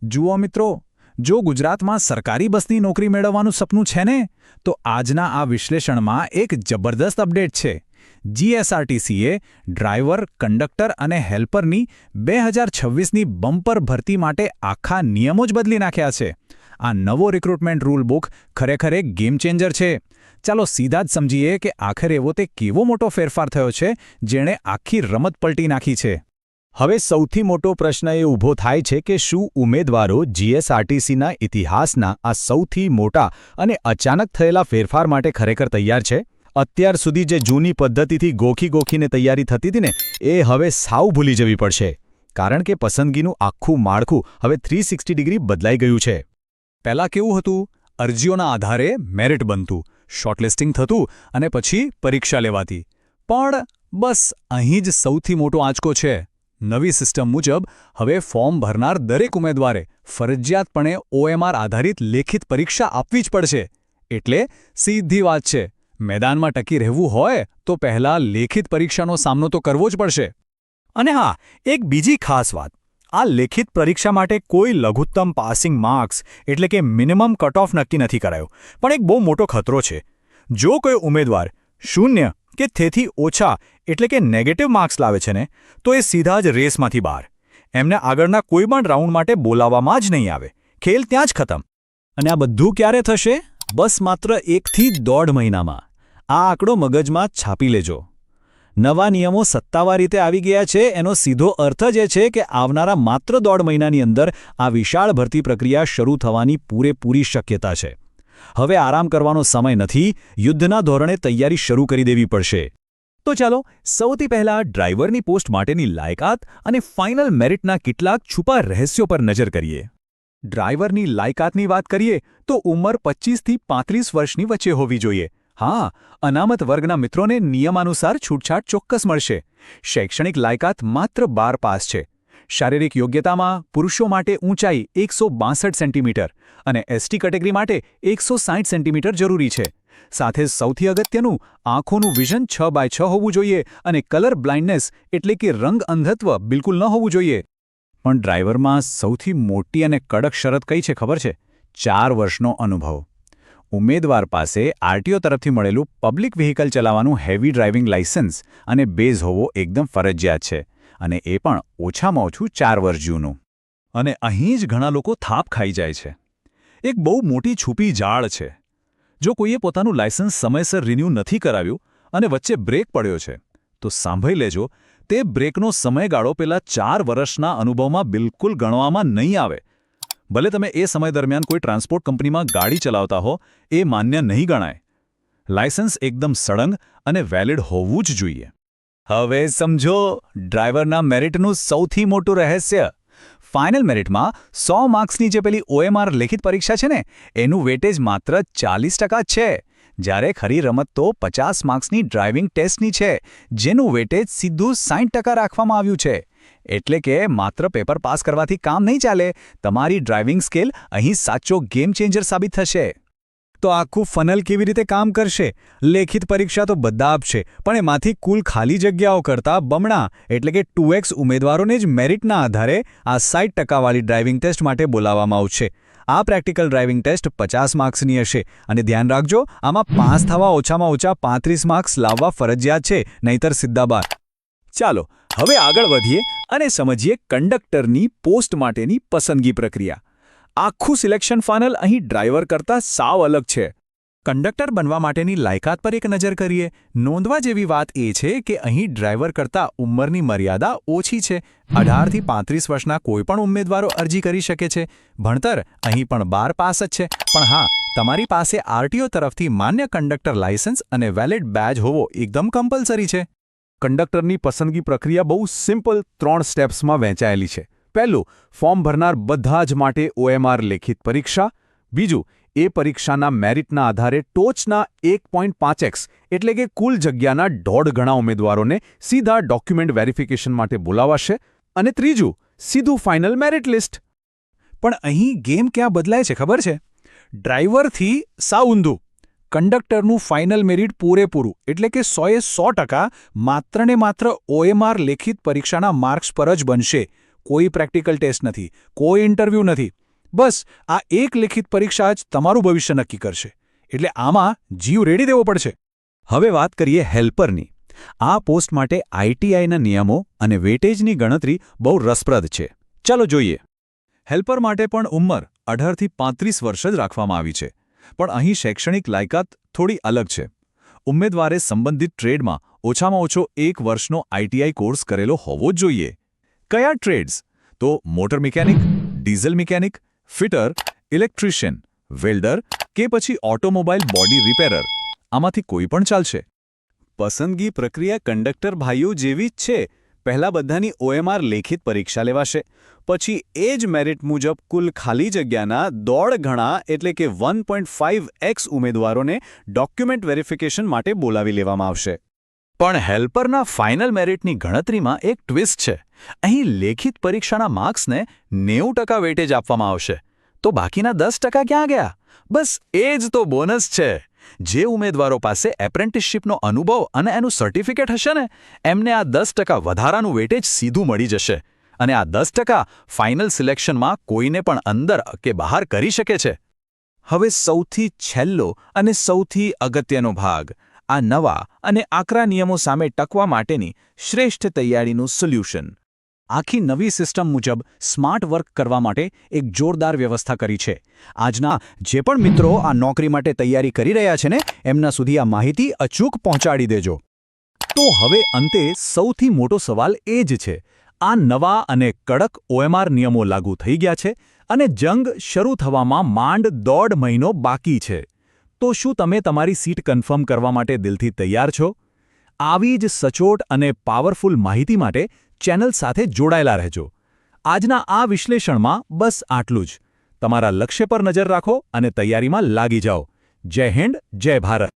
જુઓ મિત્રો, જો ગુજરાતમાં સરકારી બસની નોકરી મેળવવાનું સપનું છે ને, તો આજના આ વિશ્લેષણમાં એક જબરદસ્ત અપડેટ છે. જીએસઆરટીસીએ ડ્રાઈવર, કંડક્ટર અને હેલ્પરની 2026ની બમ્પર ભરતી માટે આખા નિયમો જ બદલી નાખ્યા છે. આ નવો રિક્રુટમેન્ટ રૂલ બુક ખરેખર એક ગેમ ચેન્જર છે. ચાલો સીધા જ સમજીએ કે આખરે એવો તે કેવો મોટો ફેરફાર થયો છે જેણે આખી રમત પલટી નાખી છે. હવે સૌથી મોટો પ્રશ્ન એ ઊભો થાય છે કે શું ઉમેદવારો જીએસઆરટીસીના ઇતિહાસના આ સૌથી મોટા અને અચાનક થયેલા ફેરફાર માટે ખરેખર તૈયાર છે? અત્યાર સુધી જે જૂની પદ્ધતિથી ગોખીને તૈયારી થતી હતી ને, એ હવે સાવ ભૂલી જવી પડશે. કારણ કે પસંદગીનું આખું માળખું હવે 360 ડિગ્રી બદલાઈ ગયું છે. પહેલાં કેવું હતું? અરજીઓના આધારે મેરિટ બનતું, શોર્ટલિસ્ટિંગ થતું અને પછી પરીક્ષા લેવાતી. પણ બસ અહીં જ સૌથી મોટો આંચકો છે. નવી સિસ્ટમ મુજબ હવે ફોર્મ ભરનાર દરેક ઉમેદવારે ફરજિયાતપણે ઓએમઆર આધારિત લેખિત પરીક્ષા આપવી જ પડશે. એટલે સીધી વાત છે, મેદાનમાં ટકી રહેવું હોય તો પહેલાં લેખિત પરીક્ષાનો સામનો તો કરવો જ પડશે. અને હા, એક બીજી ખાસ વાત, આ લેખિત પરીક્ષા માટે કોઈ લઘુત્તમ પાસિંગ માર્ક્સ એટલે કે મિનિમમ કટ ઓફ નક્કી નથી કરાયો. પણ એક બહુ મોટો ખતરો છે. જો કોઈ ઉમેદવાર 0 કે તેથી ઓછા એટલે કે નેગેટિવ માર્ક્સ લાવે છે ને, તો એ સીધા જ રેસમાંથી બહાર. એમને આગળના કોઈ પણ રાઉન્ડ માટે બોલાવવામાં જ નહીં આવે. ખેલ ત્યાં જ ખતમ. અને આ બધું ક્યારે થશે? બસ માત્ર 1 થી 1.5 મહિનામાં. આ આંકડો મગજમાં છાપી લેજો. નવા નિયમો સત્તાવાર રીતે આવી ગયા છે, એનો સીધો અર્થ જ એ છે કે આવનારા માત્ર 1.5 મહિનાની અંદર આ વિશાળ ભરતી પ્રક્રિયા શરૂ થવાની પૂરેપૂરી શક્યતા છે. હવે આરામ કરવાનો સમય નથી, યુદ્ધના ધોરણે તૈયારી શરૂ કરી દેવી પડશે. તો ચાલો સૌથી પહેલા ડ્રાઈવરની પોસ્ટ માટેની લાયકાત અને ફાઇનલ મેરિટના કેટલાક છુપા રહસ્યો પર નજર કરીએ. ડ્રાઈવરની લાયકાતની વાત કરીએ તો ઉંમર 25 થી 35 વર્ષની વચ્ચે હોવી જોઈએ. હા, અનામત વર્ગના મિત્રોને નિયમાનુસાર છૂટછાટ ચોક્કસ મળશે. શૈક્ષણિક લાયકાત માત્ર 12 પાસ છે. શારીરિક યોગ્યતામાં પુરુષો માટે ઊંચાઈ 162 સેન્ટીમીટર અને એસટી કેટેગરી માટે 160 સેન્ટીમીટર જરૂરી છે. સાથે સૌથી અગત્યનું, આંખોનું વિઝન 6x6 હોવું જોઈએ અને કલર બ્લાઇન્ડનેસ એટલે કે રંગ અંધત્વ બિલકુલ ન હોવું જોઈએ. પણ ડ્રાઈવરમાં સૌથી મોટી અને કડક શરત કઈ છે ખબર છે? 4 વર્ષનો અનુભવ. ઉમેદવાર પાસે આરટીઓ તરફથી મળેલું પબ્લિક વ્હીકલ ચલાવવાનું હેવી ડ્રાઇવિંગ લાયસન્સ અને બેઝ હોવો એકદમ ફરજિયાત છે. અને એ પણ ઓછામાં ઓછું 4 વર્ષ જૂનું. અને અહીં જ ઘણા લોકો થાપ ખાઈ જાય છે. એક બહુ મોટી છુપી જાળ છે. જો કોઈએ પોતાનું લાયસન્સ સમયસર રિન્યૂ નથી કરાવ્યું અને વચ્ચે બ્રેક પડ્યો છે, તો સાંભળી લેજો, તે બ્રેકનો સમયગાળો પેલા 4 વર્ષના અનુભવમાં બિલકુલ ગણવામાં નહીં આવે. ભલે તમે એ સમય દરમિયાન કોઈ ટ્રાન્સપોર્ટ કંપનીમાં ગાડી ચલાવતા હો, એ માન્ય નહીં ગણાય. લાયસન્સ એકદમ સળંગ અને વેલિડ હોવું જ જોઈએ. હવે સમજો ડ્રાઈવરના મેરિટનું સૌથી મોટું રહસ્ય. ફાઇનલ મેરિટમાં 100 માર્ક્સની જે પેલી ઓએમઆર લેખિત પરીક્ષા છે ને, એનું વેટેજ માત્ર 40% જ છે. જ્યારે ખરી રમત તો 50 માર્ક્સની ડ્રાઇવિંગ ટેસ્ટની છે, જેનું વેટેજ સીધું 60% રાખવામાં આવ્યું છે. એટલે કે માત્ર પેપર પાસ કરવાથી કામ નહીં ચાલે. તમારી ડ્રાઇવિંગ સ્કિલ અહીં સાચો ગેમ ચેન્જર સાબિત થશે. તો આખું ફનલ કેવી રીતે કામ કરશે? લેખિત પરીક્ષા તો બધા આપશે, પણ એમાંથી કુલ ખાલી જગ્યાઓ કરતાં બમણા એટલે કે 2x ઉમેદવારોને જ મેરિટના આધારે આ 60%વાળી ડ્રાઇવિંગ ટેસ્ટ માટે બોલાવવામાં આવશે. આ પ્રેક્ટિકલ ડ્રાઇવિંગ ટેસ્ટ 50 માર્ક્સની હશે અને ધ્યાન રાખજો, આમાં પાસ થવા ઓછામાં ઓછા 35 માર્ક્સ લાવવા ફરજિયાત છે, નહીંતર સીધા બાર. ચાલો હવે આગળ વધીએ અને સમજીએ કંડક્ટરની પોસ્ટ માટેની પસંદગી પ્રક્રિયા. આખું સિલેક્શન ફાનલ અહીં ડ્રાઈવર કરતાં સાવ અલગ છે. કંડક્ટર બનવા માટેની લાયકાત પર એક નજર કરીએ. નોંધવા જેવી વાત એ છે કે અહીં ડ્રાઈવર કરતાં ઉંમરની મર્યાદા ઓછી છે. 18 થી 35 વર્ષના કોઈપણ ઉમેદવારો અરજી કરી શકે છે. ભણતર અહીં પણ 12 પાસ જ છે. પણ હા, તમારી પાસે આરટીઓ તરફથી માન્ય કંડક્ટર લાયસન્સ અને વેલિડ બેજ હોવો એકદમ કમ્પલસરી છે. કંડક્ટરની પસંદગી પ્રક્રિયા બહુ સિમ્પલ 3 સ્ટેપ્સમાં વહેંચાયેલી છે. પહેલું, ફોર્મ ભરનાર બધા જ માટે ઓએમઆર લેખિત પરીક્ષા. બીજું, એ પરીક્ષાના મેરિટના આધારે ટોચના 1.5x એટલે કે કુલ જગ્યાના 1.5 ગણા ઉમેદવારોને સીધા ડોક્યુમેન્ટ વેરિફિકેશન માટે બોલાવાશે. અને ત્રીજું, સીધું ફાઇનલ મેરિટ લિસ્ટ. પણ અહીં ગેમ ક્યાં બદલાય છે ખબર છે? ડ્રાઈવરથી સાવ ઊંધું. કંડક્ટરનું ફાઇનલ મેરિટ પૂરેપૂરું એટલે કે 100% માત્ર ને માત્ર ઓએમઆર લેખિત પરીક્ષાના માર્ક્સ પર જ બનશે. કોઈ પ્રેક્ટિકલ ટેસ્ટ નથી, કોઈ ઇન્ટરવ્યૂ નથી. બસ આ એક લિખિત પરીક્ષા જ તમારું ભવિષ્ય નક્કી કરશે. એટલે આમાં જીવ રેડી દેવો પડશે. હવે વાત કરીએ હેલ્પરની. આ પોસ્ટ માટે આઈટીઆઈના નિયમો અને વેટેજની ગણતરી બહુ રસપ્રદ છે. ચાલો જોઈએ. હેલ્પર માટે પણ ઉંમર 18થી 35 વર્ષ જ રાખવામાં આવી છે. પણ અહીં શૈક્ષણિક લાયકાત થોડી અલગ છે. ઉમેદવારે સંબંધિત ટ્રેડમાં ઓછામાં ઓછો 1 વર્ષનો આઈટીઆઈ કોર્સ કરેલો હોવો જ જોઈએ. કયા ટ્રેડ્સ? તો motor mechanic, diesel mechanic, fitter, electrician, welder કે પછી ઓટોમોબાઈલ બોડી રિપેરર. આમાંથી કોઈ પણ ચાલશે. પસંદગી પ્રક્રિયા કંડક્ટર ભાઈઓ જેવી જ છે. પહેલા બધાની OMR લેખિત પરીક્ષા લેવાશે. પછી એ જ મેરિટ મુજબ કુલ ખાલી જગ્યાના 1.5 ગણા એટલે કે 1.5x ઉમેદવારોને ડોક્યુમેન્ટ વેરિફિકેશન માટે બોલાવી લેવામાં આવશે. પણ હેલ્પરના ફાઇનલ મેરિટની ગણતરીમાં એક ટ્વિસ્ટ છે. અહીં લેખિત પરીક્ષાના માર્ક્સને 90% વેટેજ આપવામાં આવશે. તો બાકીના 10% ક્યાં ગયા? બસ એ જ તો બોનસ છે. જે ઉમેદવારો પાસે એપ્રેન્ટિસશીપનો અનુભવ અને એનું સર્ટિફિકેટ હશે ને, એમને આ 10% વધારાનું વેટેજ સીધું મળી જશે. અને આ 10% ફાઇનલ સિલેક્શનમાં કોઈને પણ અંદર કે બહાર કરી શકે છે. હવે સૌથી છેલ્લો અને સૌથી અગત્યનો ભાગ, આ નવા અને આકરા નિયમો સામે ટકવા માટેની શ્રેષ્ઠ તૈયારીનું સોલ્યુશન. આખી નવી સિસ્ટમ મુજબ સ્માર્ટ વર્ક કરવા માટે એક જોરદાર વ્યવસ્થા કરી છે. આજના જે પણ મિત્રો આ નોકરી માટે તૈયારી કરી રહ્યા છે ને, એમના સુધી આ માહિતી અચૂક પહોંચાડી દેજો. તો હવે અંતે સૌથી મોટો સવાલ એ જ છે. આ નવા અને કડક OMR નિયમો લાગુ થઈ ગયા છે અને જંગ શરૂ થવામાં માંડ 1.5 મહિનો બાકી છે. તો શું તમે તમારી સીટ કન્ફર્મ કરવા માટે દિલથી તૈયાર છો? આવી જ સચોટ અને પાવરફુલ માહિતી માટે ચેનલ સાથે જોડાયેલા રહેજો. આજના આ વિશ્લેષણમાં બસ આટલું જ. તમારા લક્ષ્ય પર નજર રાખો અને તૈયારીમાં લાગી જાઓ. જય હિન્દ, જય ભારત.